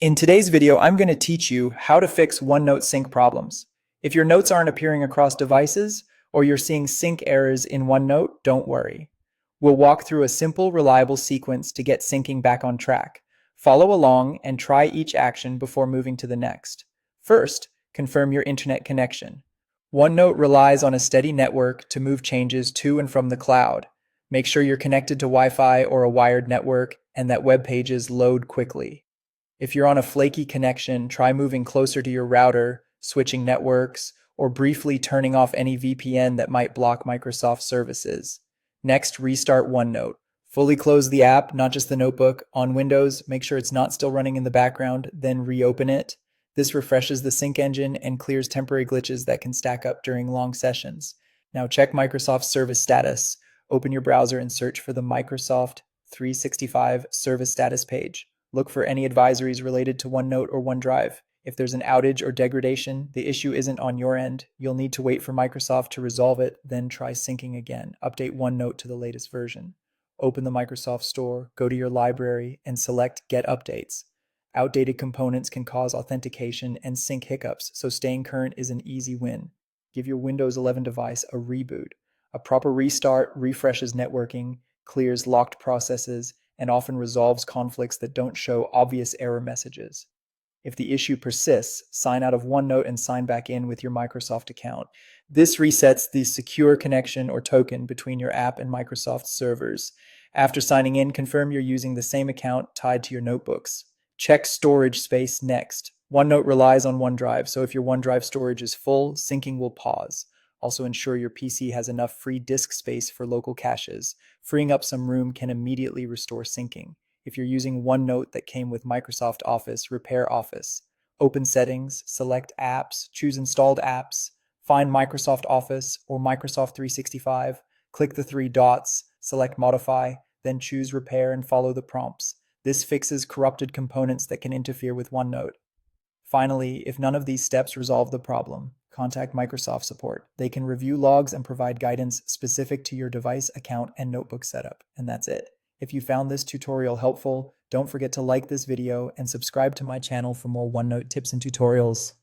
In today's video, I'm going to teach you how to fix OneNote sync problems. If your notes aren't appearing across devices or you're seeing sync errors in OneNote, don't worry. We'll walk through a simple, reliable sequence to get syncing back on track. Follow along and try each action before moving to the next. First, confirm your internet connection. OneNote relies on a steady network to move changes to and from the cloud. Make sure you're connected to Wi-Fi or a wired network and that web pages load quickly. If you're on a flaky connection, try moving closer to your router, switching networks, or briefly turning off any VPN that might block Microsoft services. Next, restart OneNote. Fully close the app, not just the notebook. On Windows, make sure it's not still running in the background, then reopen it. This refreshes the sync engine and clears temporary glitches that can stack up during long sessions. Now check Microsoft service status. Open your browser and search for the Microsoft 365 service status page. Look for any advisories related to OneNote or OneDrive. If there's an outage or degradation, the issue isn't on your end. You'll need to wait for Microsoft to resolve it, then try syncing again. Update OneNote to the latest version. Open the Microsoft Store, go to your library, and select Get Updates. Outdated components can cause authentication and sync hiccups, so staying current is an easy win. Give your Windows 11 device a reboot. A proper restart refreshes networking, clears locked processes, and often resolves conflicts that don't show obvious error messages. If the issue persists, sign out of OneNote and sign back in with your Microsoft account. This resets the secure connection or token between your app and Microsoft servers. After signing in, confirm you're using the same account tied to your notebooks. Check storage space next. OneNote relies on OneDrive, so if your OneDrive storage is full, syncing will pause. Also ensure your PC has enough free disk space for local caches. Freeing up some room can immediately restore syncing. If you're using OneNote that came with Microsoft Office, repair Office. Open Settings, select Apps, choose Installed Apps, find Microsoft Office or Microsoft 365, click the three dots, select Modify, then choose Repair and follow the prompts. This fixes corrupted components that can interfere with OneNote. Finally, if none of these steps resolve the problem, contact Microsoft support. They can review logs and provide guidance specific to your device, account, and notebook setup. And that's it. If you found this tutorial helpful, don't forget to like this video and subscribe to my channel for more OneNote tips and tutorials.